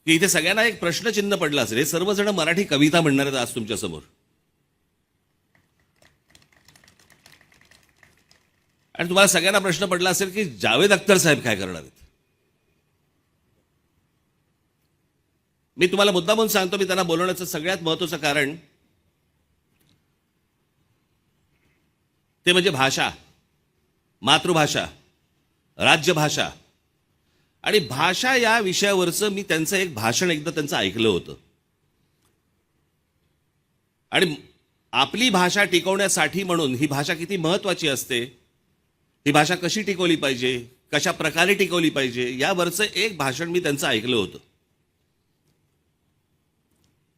की इथे सगळ्यांना एक प्रश्नचिन्ह पडलं असेल. हे सर्वजण मराठी कविता म्हणणार आहेत आज तुमच्या समोर. आणि तुम्हाला सगळ्यांना प्रश्न पडला असेल की जावेद अख्तर साहेब काय करणार आहेत. मी तुम्हाला मुद्दामून सांगतो, मी त्यांना बोलवण्याचं सगळ्यात महत्त्वाचं कारण ते म्हणजे भाषा, मातृभाषा, राज्यभाषा आणि भाषा या विषयावरचं मी त्यांचं एक भाषण एकदा त्यांचं ऐकलं होतं. आणि आपली भाषा टिकवण्यासाठी म्हणून ही भाषा किती महत्त्वाची असते, ही भाषा कशी टिकवली पाहिजे, कशा प्रकारे टिकवली पाहिजे, यावरचं एक भाषण मी त्यांचं ऐकलं होतं.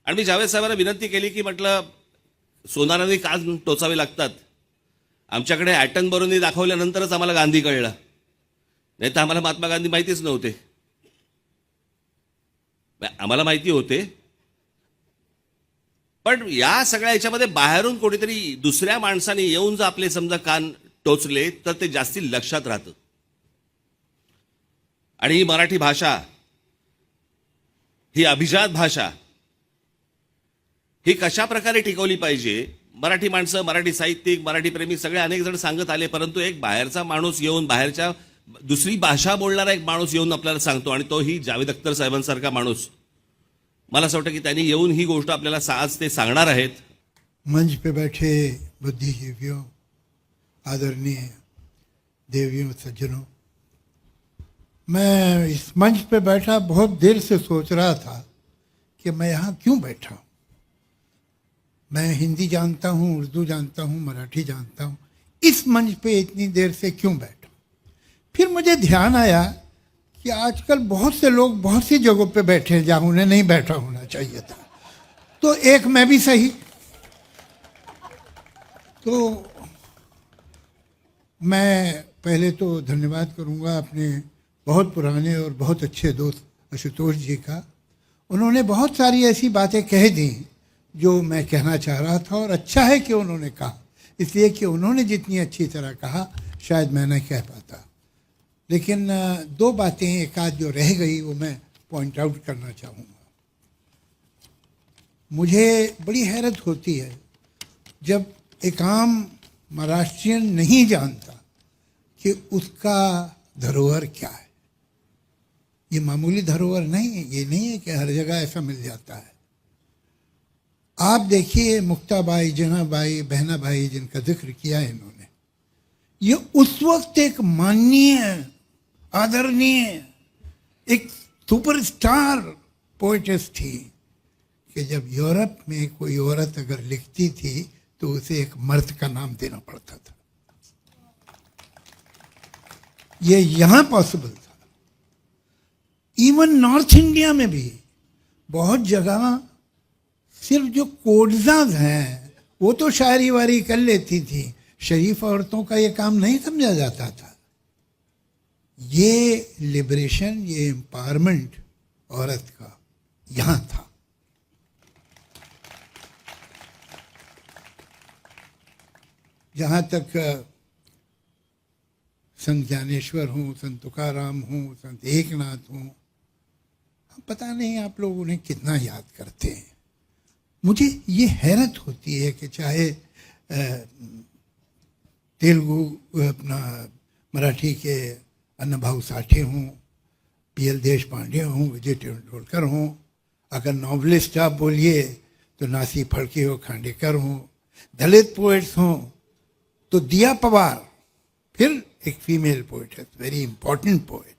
आणि मी जावेद साहेबांना विनंती केली की म्हटलं सोनारांनी का टोचावे लागतात. आमच्याकडे ॲटनबरोनी दाखवल्यानंतरच आम्हाला गांधी कळला, नाही तर आम्हाला महात्मा गांधी माहितीच नव्हते. आम्हाला माहिती होते, पण या सगळ्या याच्यामध्ये बाहेरून कोणीतरी दुसऱ्या माणसाने येऊन जर आपले समजा कान टोचले तर ते जास्ती लक्षात राहतं. आणि ही मराठी भाषा, ही अभिजात भाषा, ही कशा प्रकारे टिकवली पाहिजे. मराठी माणसं, मराठी साहित्यिक, मराठी प्रेमी सगळे अनेक जण सांगत आले, परंतु एक बाहेरचा माणूस येऊन, बाहेरच्या दुसरी भाषा बोलणारा एक माणूस येऊन आपल्याला सांगतो, आणि तो ही जावेद अख्तर साहेबांसारखा माणूस. मला असं वाटतं की त्यांनी येऊन ही गोष्ट आपल्याला आज ते सांगणार आहेत. मंच पे बैठे बुद्धिजीवियों, आदरणीय देवियों, सज्जनों, मैं इस मंच पे बैठा बहुत देर से सोच रहा था कि मैं यहाँ क्यों बैठा हूँ. मैं हिंदी जानता हूँ, उर्दू जानता हूँ, मराठी जानता हूँ, इस मंच पे इतनी देर से क्यों बैठा. फिर मुझे ध्यान आया कि आजकल बहुत से लोग बहुत सी जगहों पे बैठे हैं जहाँ उन्हें नहीं बैठा होना चाहिए था, तो एक मैं भी सही. तो मैं पहले तो धन्यवाद करूँगा अपने बहुत पुराने और बहुत अच्छे दोस्त आशुतोष जी का. उन्होंने बहुत सारी ऐसी बातें कह दी जो मैं कहना चाह रहा था, और अच्छा है कि उन्होंने कहा, इसलिए कि उन्होंने जितनी अच्छी तरह कहा शायद मैं नहीं कह पाता. लेकिन दो बातें एक आध जो रह गई वो मैं पॉइंट आउट करना चाहूँगा. मुझे बड़ी हैरत होती है जब एक आम महाराष्ट्रियन नहीं जानता कि उसका धरोहर क्या है. ये मामूली धरोहर नहीं है, ये नहीं है कि हर जगह ऐसा मिल जाता है. आप देखिए मुक्ताबाई, जनाबाई, बहनाबाई जिनका जिक्र किया है इन्होंने, ये उस वक्त एक माननीय, आदरणीय, एक सुपरस्टार पोएटेस थी कि जब यूरोप में कोई औरत अगर लिखती थी तो उसे एक मर्द का नाम देना पड़ता था. ये यहाँ पॉसिबल था. इवन नॉर्थ इंडिया में भी बहुत जगह सिर्फ जो कोडजाज हैं वो तो शायरी वारी कर लेती थी, शरीफ औरतों का ये काम नहीं समझा जाता था. ये लिबरेशन, ये एम्पावरमेंट औरत का यहाँ था. जहाँ तक संत ज्ञानेश्वर हूँ, संत तुकाराम हूँ, संत एकनाथ हूँ, पता नहीं आप लोग उन्हें कितना याद करते हैं. मुझे ये हैरत होती है कि चाहे तेलुगु, अपना मराठी के अन्नभाऊ साठे हों, पीएल देशपांडे हों, विजय तेंदुलकर हों, अगर नॉवलिस्ट आप बोलिए तो नासी फड़के हो, खांडेकर हों, दलित पोइट्स हों तो दिया पवार, फिर एक फीमेल पोइट है, वेरी इंपॉर्टेंट पोइट,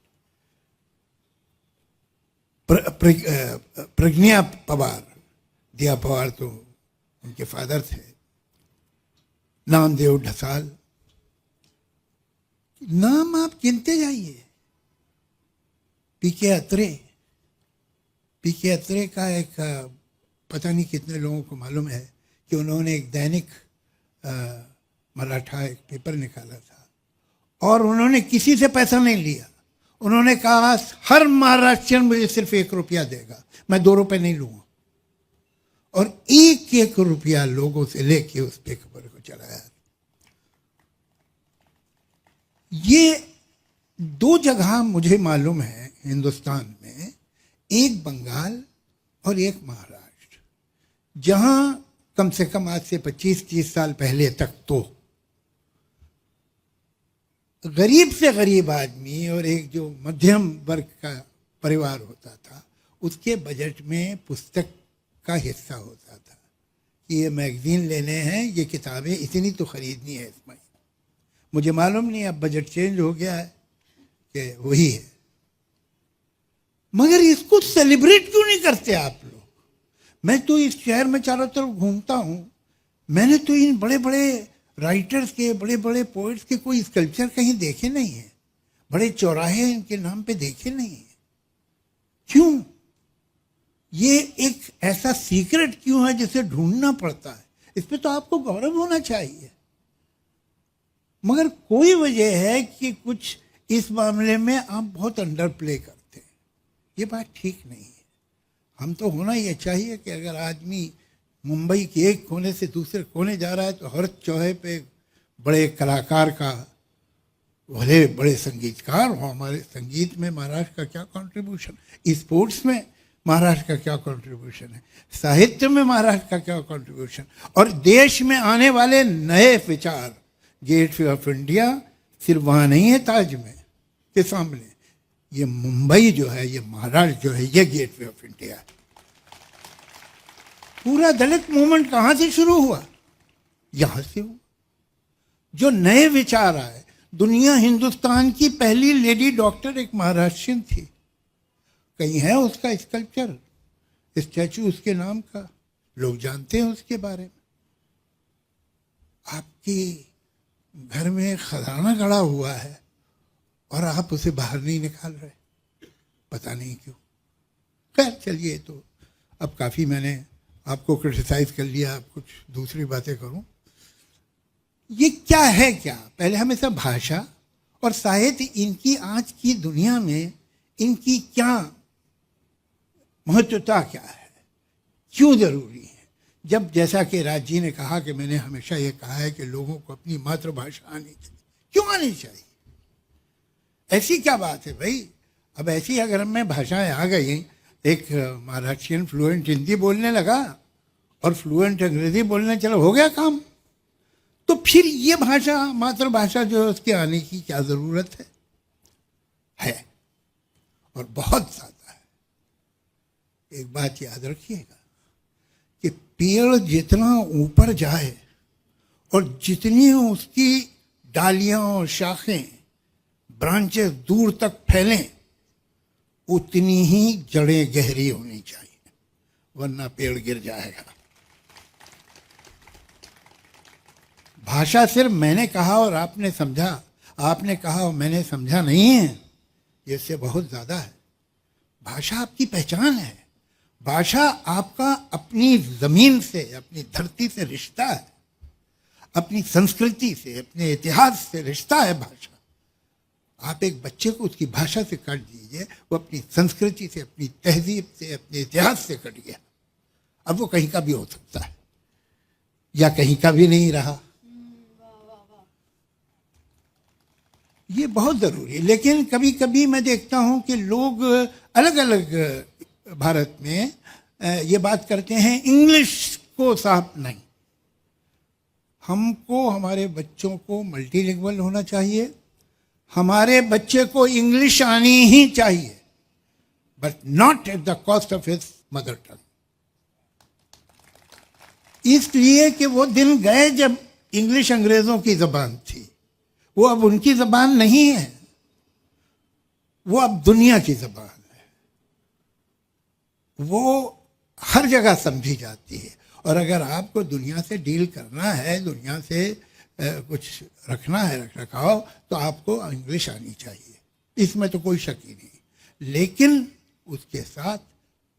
प्रज्ञा पवार. दिया पवार तो उनके फादर थे. नामदेव ढसाल, नाम आप गिनते जाइए. पीके अत्रे, पीके अत्रे का एक पता नहीं कितने लोगों को मालूम है कि उन्होंने एक दैनिक मराठा एक पेपर निकाला था, और उन्होंने किसी से पैसा नहीं लिया. उन्होंने कहा हर महाराष्ट्रियन मुझे सिर्फ ₹1 देगा, मैं ₹2 नहीं लूँगा. और 1-1 रुपया लोगों से लेके उस पेपर को चलाया. ये दो जगह मुझे मालूम है हिंदुस्तान में एक बंगाल और एक महाराष्ट्र, जहां कम से कम आज से 25-30 साल पहले तक तो गरीब से गरीब आदमी और एक जो मध्यम वर्ग का परिवार होता था, उसके बजट में पुस्तक का हिस्सा होता था कि ये मैगजीन लेने हैं, ये किताबें इतनी तो खरीदनी है इस महीने। मुझे मालूम नहीं अब बजट चेंज हो गया है कि वही है, मगर इसको सेलिब्रेट क्यों नहीं करते आप लोग? मैं तो इस शहर में चारों तरफ घूमता हूँ, मैंने तो इन बड़े बड़े राइटर्स के, बड़े बड़े पोइट्स के कोई स्कल्पचर कहीं देखे नहीं है, बड़े चौराहे इनके नाम पे देखे नहीं है। क्यों? ये एक ऐसा सीक्रेट क्यों है जिसे ढूंढना पड़ता है? इस पे तो आपको गौरव होना चाहिए, मगर कोई वजह है कि कुछ इस मामले में आप बहुत अंडर प्ले करते हैं। ये बात ठीक नहीं है। हम तो होना ये चाहिए कि अगर आदमी मुंबई के एक कोने से दूसरे कोने जा रहा है तो हर चौहे पे बड़े कलाकार का, भले बड़े संगीतकार हो। हमारे संगीत में महाराष्ट्र का क्या कंट्रीब्यूशन, स्पोर्ट्स में महाराष्ट्र का क्या कंट्रीब्यूशन है, साहित्य में महाराष्ट्र का क्या कंट्रीब्यूशन, और देश में आने वाले नए विचार। गेट वे ऑफ इंडिया सिर्फ वहाँ नहीं है ताज में के सामने, ये मुंबई जो है, ये महाराष्ट्र जो है, ये गेट वे ऑफ इंडिया है। पूरा दलित मूवमेंट कहाँ से शुरू हुआ? यहाँ से हुआ। जो नए विचार आए, दुनिया हिंदुस्तान की पहली लेडी डॉक्टर एक महाराष्ट्रियन थी, कहीं है उसका स्कल्पचर, स्टैचू उसके नाम का, लोग जानते हैं उसके बारे में। आपके घर में खजाना गड़ा हुआ है और आप उसे बाहर नहीं निकाल रहे, पता नहीं क्यों। खैर चलिए, तो अब काफ़ी मैंने आपको क्रिटिसाइज कर लिया, अब कुछ दूसरी बातें करूं। ये क्या है? क्या पहले हमेशा भाषा और साहित्य, इनकी आज की दुनिया में इनकी क्या महत्वता क्या है, क्यों जरूरी है? जब जैसा कि राज जी ने कहा कि मैंने हमेशा ये कहा है कि लोगों को अपनी मातृभाषा आनी चाहिए। क्यों आनी चाहिए? ऐसी क्या बात है भाई? अब ऐसी अगर मैं भाषाएं आ गई, एक महाराष्ट्रियन फ्लुएंट हिंदी बोलने लगा और फ्लुएंट अंग्रेजी बोलने चला, हो गया काम। तो फिर ये भाषा, मातृभाषा जो है, उसके आने की क्या जरूरत है? और बहुत ज्यादा है। एक बात याद रखिएगा कि पेड़ जितना ऊपर जाए और जितनी उसकी डालियां और शाखें, ब्रांचेस दूर तक फैलें, उतनी ही जड़ें गहरी होनी चाहिए, वरना पेड़ गिर जाएगा। भाषा सिर्फ मैंने कहा और आपने समझा, आपने कहा और मैंने समझा नहीं है, इससे बहुत ज़्यादा है। भाषा आपकी पहचान है। भाषा आपका अपनी ज़मीन से, अपनी धरती से रिश्ता है, अपनी संस्कृति से, अपने इतिहास से रिश्ता है भाषा। आप एक बच्चे को उसकी भाषा से काट दीजिए, वो अपनी संस्कृति से, अपनी तहजीब से, अपने इतिहास से कट गया। अब वो कहीं का भी हो सकता है या कहीं का भी नहीं रहा। ये बहुत ज़रूरी है। लेकिन कभी कभी मैं देखता हूँ कि लोग अलग अलग भारत में ये बात करते हैं, इंग्लिश को साफ नहीं। हमको, हमारे बच्चों को मल्टीलिंगुअल होना चाहिए, हमारे बच्चे को इंग्लिश आनी ही चाहिए, but not at the cost of his mother tongue. इसलिए कि वो दिन गए जब इंग्लिश अंग्रेजों की जबान थी, वो अब उनकी जबान नहीं है, वो अब दुनिया की जबान है। वो हर जगह समझी जाती है। और अगर आपको दुनिया से डील करना है, दुनिया से कुछ रखना है, रख रखाव, तो आपको इंग्लिश आनी चाहिए, इसमें तो कोई शक ही नहीं। लेकिन उसके साथ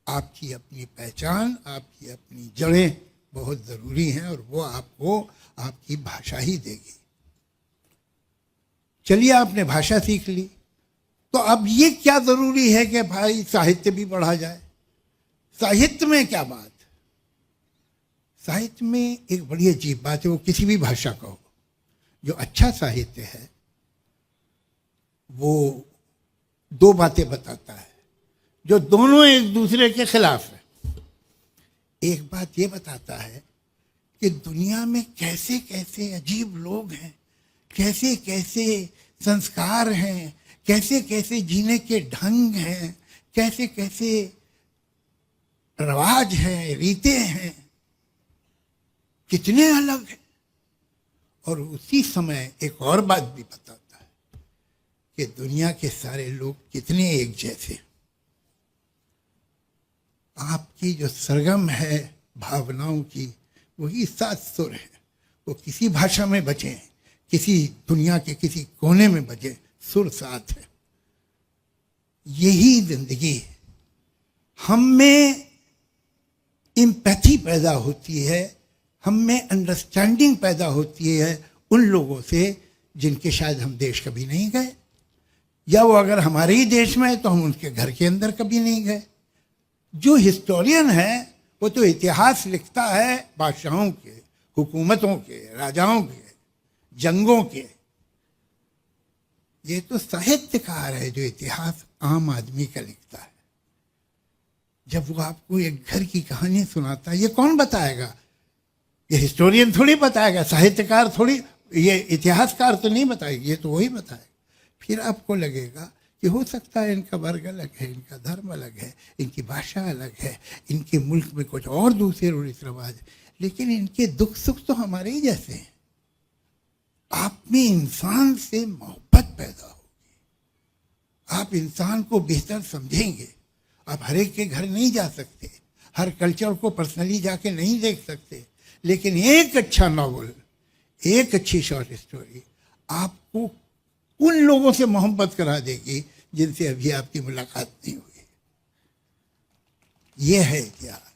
आपकी अपनी पहचान, आपकी अपनी जड़ें बहुत ज़रूरी हैं, और वो आपको आपकी भाषा ही देगी। चलिए, आपने भाषा सीख ली, तो अब ये क्या ज़रूरी है कि भाई साहित्य भी पढ़ा जाए। साहित्य में क्या बात? साहित्य में एक बड़ी अजीब बात है, वो किसी भी भाषा का हो, जो अच्छा साहित्य है वो दो बातें बताता है। जो दोनों एक दूसरे के खिलाफ है। एक बात ये बताता है कि दुनिया में कैसे कैसे अजीब लोग हैं, कैसे कैसे संस्कार हैं, कैसे कैसे जीने के ढंग हैं, कैसे कैसे रवाज हैं, रीतें हैं, कितने अलग हैं। और उसी समय एक और बात भी बताता है कि दुनिया के सारे लोग कितने एक जैसे हैं। आपकी जो सरगम है भावनाओं की, वही 7 सुर है। वो किसी भाषा में बचे, किसी दुनिया के किसी कोने में बजे, सुर 7 है। यही जिंदगी है। हम में इम्पैथी पैदा होती है, हम में अंडरस्टैंडिंग पैदा होती है उन लोगों से जिनके शायद हम देश कभी नहीं गए, या वो अगर हमारे ही देश में है तो हम उनके घर के अंदर कभी नहीं गए। जो हिस्टोरियन है वो तो इतिहास लिखता है बादशाहों के, हुकूमतों के, राजाओं के, जंगों के। ये तो साहित्यकार है जो इतिहास आम आदमी का लिखता है। जब वो आपको एक घर की कहानी सुनाता है, ये कौन बताएगा? ये हिस्टोरियन थोड़ी बताएगा, साहित्यकार थोड़ी, ये इतिहासकार तो नहीं बताएगी, ये तो वही बताएगा। फिर आपको लगेगा कि हो सकता है इनका वर्ग अलग है, इनका धर्म अलग है, इनकी भाषा अलग है, इनके मुल्क में कुछ और दूसरे रीति रिवाज है, लेकिन इनके दुख सुख तो हमारे ही जैसे हैं। आप में इंसान से मोहब्बत पैदा होगी, आप इंसान को बेहतर समझेंगे। आप हर एक के घर नहीं जा सकते, हर कल्चर को पर्सनली जाके नहीं देख सकते, लेकिन एक अच्छा नॉवल, एक अच्छी शॉर्ट स्टोरी आपको उन लोगों से मोहब्बत करा देगी जिनसे अभी आपकी मुलाकात नहीं हुई। ये है इतिहास।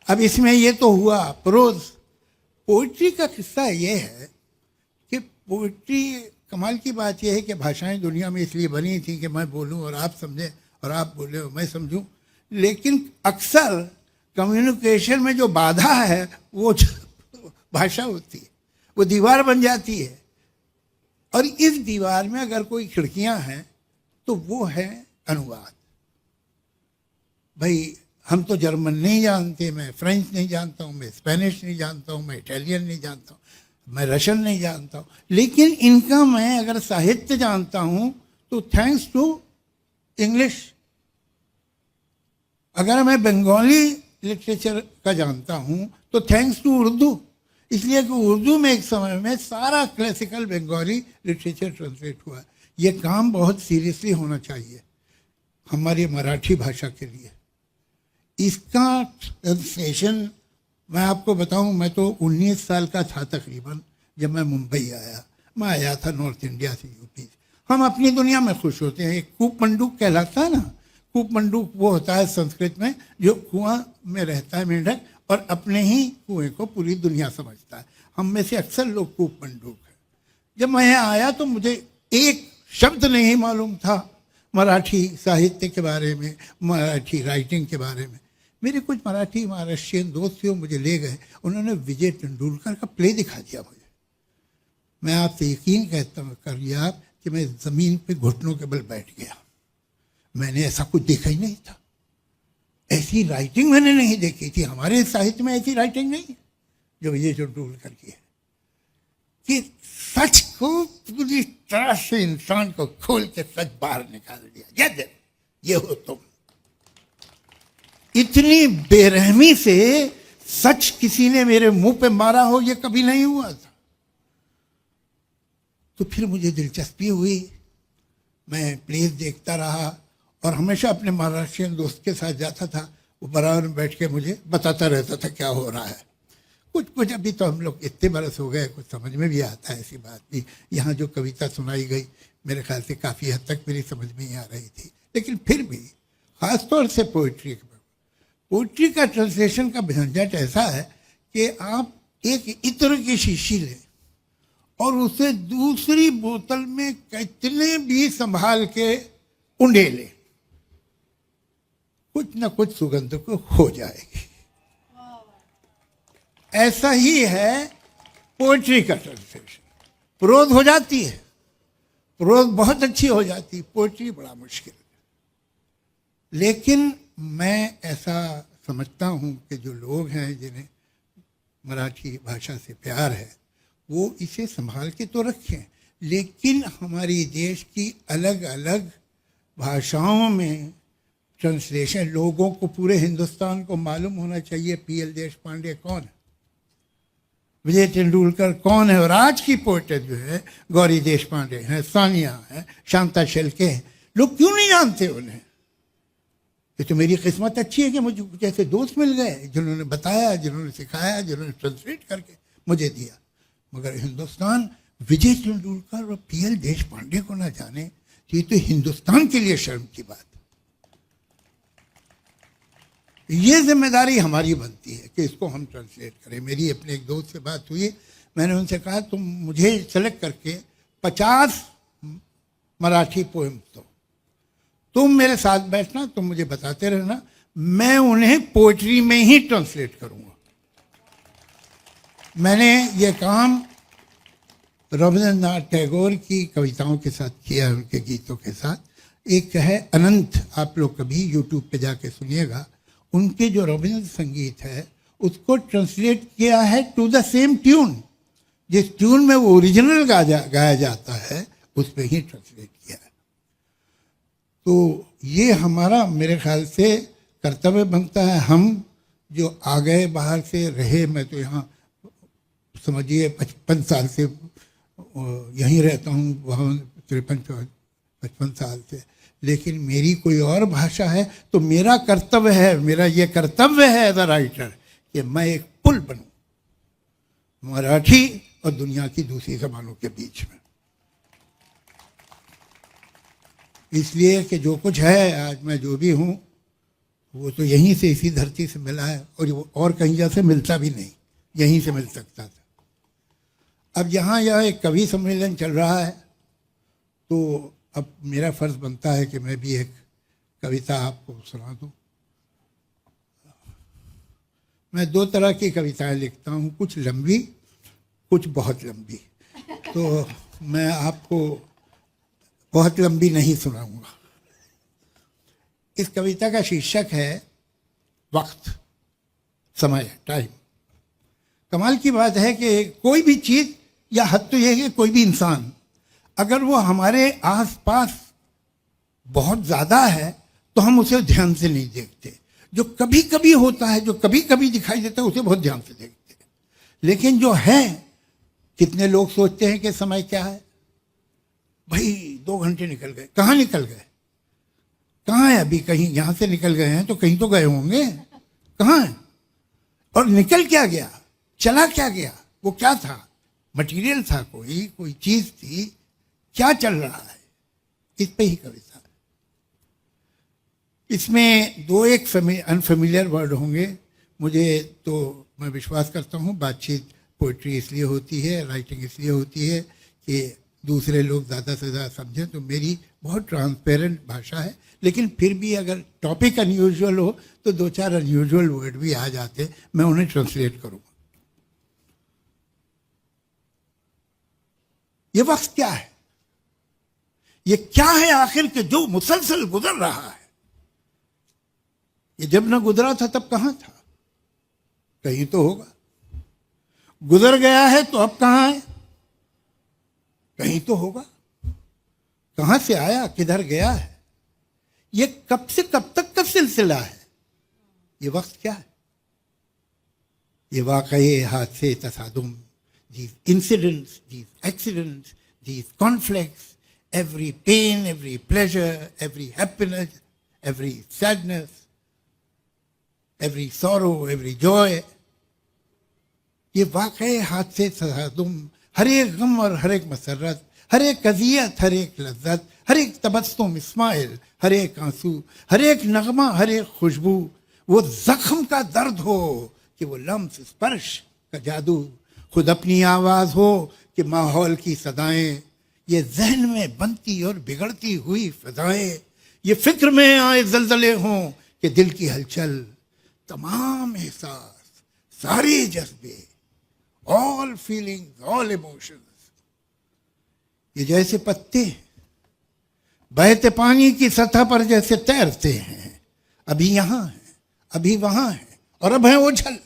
अब इसमें ये तो हुआ प्रोज। पोइट्री का किस्सा ये है कि पोइट्री, कमाल की बात यह है कि भाषाएं दुनिया में इसलिए बनी थी कि मैं बोलूं और आप समझें, और आप बोले और मैं समझूं, लेकिन अक्सर कम्युनिकेशन में जो बाधा है वो भाषा होती है, वो दीवार बन जाती है। और इस दीवार में अगर कोई खिड़कियां हैं तो वो है अनुवाद। भाई हम तो जर्मन नहीं जानते, मैं फ्रेंच नहीं जानता हूँ, मैं स्पेनिश नहीं जानता हूँ, मैं इटालियन नहीं जानता हूँ, मैं रशियन नहीं जानता हूँ, लेकिन इनका मैं अगर साहित्य जानता हूँ तो थैंक्स टू इंग्लिश। अगर मैं बंगाली लिटरेचर का जानता हूँ तो थैंक्स टू उर्दू, इसलिए कि उर्दू में एक समय में सारा क्लासिकल बंगाली लिटरेचर ट्रांसलेट हुआ। ये काम बहुत सीरियसली होना चाहिए हमारी मराठी भाषा के लिए। इसका ट्रांसलेशन मैं आपको बताऊं, मैं तो 19 साल का था तकरीबन जब मैं मुंबई आया। मैं आया था नॉर्थ इंडिया से, यूपी से। हम अपनी दुनिया में खुश होते हैं। एक कूप मंडूक कहलाता है ना, कूप मंडूक वो होता है संस्कृत में जो कुआं में रहता है मेंढक और अपने ही कुएं को पूरी दुनिया समझता है। हम में से अक्सर लोग कूप मंडूक हैं। जब मैं यहाँ आया तो मुझे एक शब्द नहीं मालूम था मराठी साहित्य के बारे में, मराठी राइटिंग के बारे में। मेरे कुछ मराठी महाराष्ट्रियन दोस्त थे, मुझे ले गए, उन्होंने विजय तेंदुलकर का प्ले दिखा दिया मुझे। मैं आपसे यकीन कहता हूँ करिए आप कि मैं ज़मीन पे घुटनों के बल बैठ गया। मैंने ऐसा कुछ देखा ही नहीं था, ऐसी राइटिंग मैंने नहीं देखी थी। हमारे साहित्य में ऐसी राइटिंग नहीं है जो विजय तेंदुलकर की है, कि सच को पूरी तरह से इंसान को खोल के सच बाहर निकाल दिया। जय ये हो तुम। इतनी बेरहमी से सच किसी ने मेरे मुंह पे मारा हो, ये कभी नहीं हुआ था। तो फिर मुझे दिलचस्पी हुई, मैं प्लेस देखता रहा और हमेशा अपने महाराष्ट्रियन दोस्त के साथ जाता था। वो बराबर में बैठ के मुझे बताता रहता था क्या हो रहा है। कुछ कुछ अभी तो हम लोग इतने बरस हो गए, कुछ समझ में भी आता है ऐसी बात भी। यहाँ जो कविता सुनाई गई मेरे ख्याल से काफ़ी हद तक मेरी समझ में ही आ रही थी, लेकिन फिर भी ख़ासतौर से पोइट्री का ट्रांसलेशन का झंझट ऐसा है कि आप एक इत्र की शीशी लें और उसे दूसरी बोतल में कितने भी संभाल के उंडेलें, कुछ न कुछ सुगंध को हो जाएगी। ऐसा ही है पोइट्री का ट्रांसलेशन। प्रोज हो जाती है, प्रोज बहुत अच्छी हो जाती है, पोइट्री बड़ा मुश्किल है। लेकिन मैं ऐसा समझता हूँ कि जो लोग हैं जिन्हें मराठी भाषा से प्यार है वो इसे संभाल के तो रखें, लेकिन हमारी देश की अलग अलग भाषाओं में ट्रांसलेशन, लोगों को पूरे हिंदुस्तान को मालूम होना चाहिए पीएल देशपांडे कौन है, विजय तेंदुलकर कौन है। और आज की पोएट जो है गौरी देशपांडे हैं, सानिया है, शांता शेल्के हैं, लोग क्यों नहीं जानते उन्हें? ये तो मेरी किस्मत अच्छी है कि मुझे कुछ ऐसे दोस्त मिल गए जिन्होंने बताया, जिन्होंने सिखाया, जिन्होंने ट्रांसलेट करके मुझे दिया। मगर हिंदुस्तान विजय तेंदुलकर और पीएल देशपांडे को ना जाने तो ये तो हिंदुस्तान के लिए शर्म की बात है। ये जिम्मेदारी हमारी बनती है कि इसको हम ट्रांसलेट करें। मेरी अपने एक दोस्त से बात हुई, मैंने उनसे कहा तुम मुझे सेलेक्ट करके 50 मराठी पोएम दो, तुम मेरे साथ बैठना, तुम मुझे बताते रहना, मैं उन्हें पोएट्री में ही ट्रांसलेट करूंगा। मैंने ये काम रविंद्रनाथ टैगोर की कविताओं के साथ किया है, उनके गीतों के साथ। एक है अनंत, आप लोग कभी यूट्यूब पे जाके सुनिएगा, उनके जो रविंद्र संगीत है उसको ट्रांसलेट किया है टू द सेम ट्यून, जिस ट्यून में वो ओरिजिनल गाया जाता है उस पर ही ट्रांसलेट किया है। तो ये हमारा मेरे ख्याल से कर्तव्य बनता है। हम जो आ गए बाहर से रहे, मैं तो यहाँ समझिए 55 साल से यहीं रहता हूँ, वहाँ 53-55 साल से, लेकिन मेरी कोई और भाषा है तो मेरा कर्तव्य है, मेरा ये कर्तव्य है एज अ राइटर कि मैं एक पुल बनूं मराठी और दुनिया की दूसरी जबानों के बीच में। इसलिए कि जो कुछ है आज मैं जो भी हूँ वो तो यहीं से, इसी धरती से मिला है, और वो और कहीं जैसे मिलता भी नहीं, यहीं से मिल सकता था। अब यहाँ यह एक कवि सम्मेलन चल रहा है तो अब मेरा फर्ज बनता है कि मैं भी एक कविता आपको सुना दूं। मैं 2 तरह की कविताएं लिखता हूँ, कुछ लंबी, कुछ बहुत लंबी। तो मैं आपको बहुत लंबी नहीं सुनाऊंगा। इस कविता का शीर्षक है वक्त, समय, टाइम। कमाल की बात है कि कोई भी चीज, या हद तो यह है कि कोई भी इंसान अगर वो हमारे आसपास बहुत ज़्यादा है तो हम उसे ध्यान से नहीं देखते। जो कभी कभी होता है, जो कभी कभी दिखाई देता है, उसे बहुत ध्यान से देखते हैं। लेकिन जो है, कितने लोग सोचते हैं कि समय क्या है, भाई 2 घंटे निकल गए, कहाँ निकल गए, कहाँ है अभी, कहीं यहाँ से निकल गए हैं तो कहीं तो गए होंगे, कहाँ है, और निकल क्या गया, चला क्या गया, वो क्या था, मटेरियल था, कोई चीज थी, क्या चल रहा है, इस पे ही कविता। इसमें 2-1 अनफेमिलियर वर्ड होंगे मुझे, तो मैं विश्वास करता हूँ बातचीत, पोइट्री इसलिए होती है, राइटिंग इसलिए होती है कि दूसरे लोग ज़्यादा से ज़्यादा समझें। तो मेरी बहुत ट्रांसपेरेंट भाषा है, लेकिन फिर भी अगर टॉपिक अनयूजुअल हो तो 2-4 अनयूजुअल वर्ड भी आ जाते, मैं उन्हें ट्रांसलेट करूँगा। ये वक्त क्या है, ये क्या है आखिर के जो मुसलसल गुजर रहा है। ये जब न गुजरा था तब कहां था, कहीं तो होगा, गुजर गया है तो अब कहां है, कहीं तो होगा, कहां से आया किधर गया है, ये कब से कब तक का सिलसिला है। ये वक्त क्या है, ये वाकये, हादसे, तसादुम, these incidents, these accidents, these conflicts, every pain, every pleasure, every happiness, every sadness, every sorrow, every joy, ये वाकई हाथ से तसादुम, हर एक गम और हर एक मसरत, हर एक अजियत, हर एक लज्जत, हर एक तबस्सुम इस्माइल, हर एक आंसू, हर एक नगमा, हर एक खुशबू, वो जख्म का दर्द हो कि वो लम्स स्पर्श का जादू, खुद अपनी आवाज हो कि माहौल की सदाएं, ये जहन में बनती और बिगड़ती हुई फिजाएं, ये फिक्र में आए जलजले हों कि दिल की हलचल, तमाम एहसास, सारे जज्बे, ऑल फीलिंग्स, ऑल इमोशंस, ये जैसे पत्ते बहते पानी की सतह पर जैसे तैरते हैं, अभी यहाँ है, अभी वहां है, और अब है ओझल।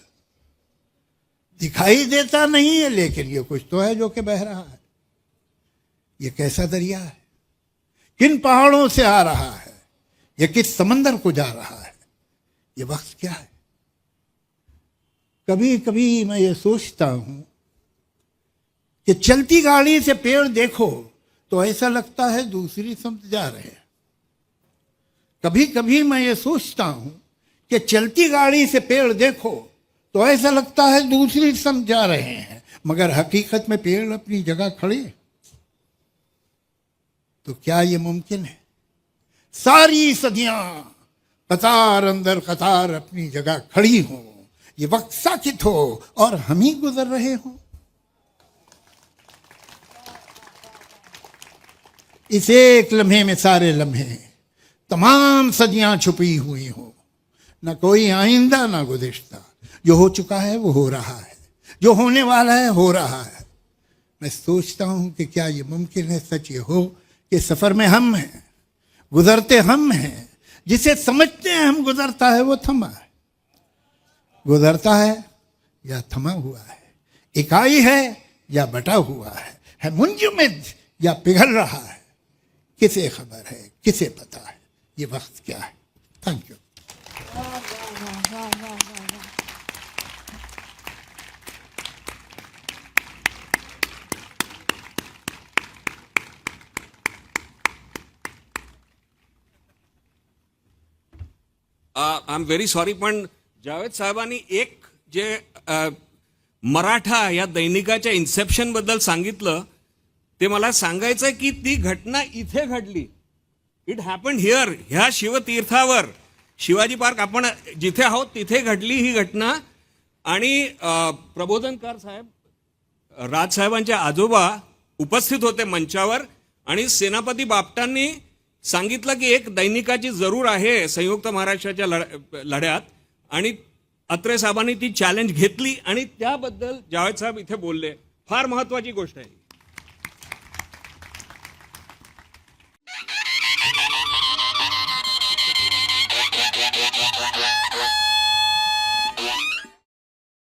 दिखाई देता नहीं है, लेकिन ये कुछ तो है जो कि बह रहा है। ये कैसा दरिया है, किन पहाड़ों से आ रहा है, ये किस समंदर को जा रहा है, ये वक्त क्या है। कभी कभी मैं ये सोचता हूं कि चलती गाड़ी से पेड़ देखो तो ऐसा लगता है दूसरी समझ जा रहे हैं। कभी कभी मैं ये सोचता हूं कि चलती गाड़ी से पेड़ देखो तो ऐसा लगता है दूसरी समझ जा रहे हैं, मगर हकीकत में पेड़ अपनी जगह खड़े। तो क्या ये मुमकिन है सारी सदियां कतार अंदर कतार अपनी जगह खड़ी हो, ये वक्त साकित हो और हम ही गुजर रहे हों। इस एक लम्हे में सारे लम्हे, तमाम सदियां छुपी हुई हो, न कोई आइंदा ना गुज़िश्ता। जो हो चुका है वो हो रहा है, जो होने वाला है हो रहा है। मैं सोचता हूं कि क्या ये मुमकिन है, सच ये हो कि सफर में हम हैं, गुजरते हम हैं, जिसे समझते हैं हम गुजरता है वो थमा है, गुजरता है या थमा हुआ है, इकाई है या बटा हुआ है मुंजमद या पिघल रहा है, किसे खबर है, किसे पता है ये वक्त क्या है। Thank you. I am very sorry, पण जावेद साहेबांनी एक जे मराठा या दैनिकाच्या इन्सेप्शन बद्दल सांगितलं ते मला सांगायचंय की ती घटना इथे घडली. इट हॅपन्ड हिअर, ह्या शिवतीर्थावर, शिवाजी पार्क आपण जिथे आहोत तिथे घडली ही घटना. आणि प्रबोधनकार साहेब, राजसाहेबांचे आजोबा उपस्थित होते मंचावर आणि सेनापती बापटांनी सांगितलं की एक दैनिकाची जरूर आहे संयुक्त महाराष्ट्राच्या लढ्यात, आणि अत्रे साहेबांनी ती चॅलेंज घेतली आणि त्याबद्दल जावेद साहेब इथे बोलले. फार महत्वाची गोष्ट आहे.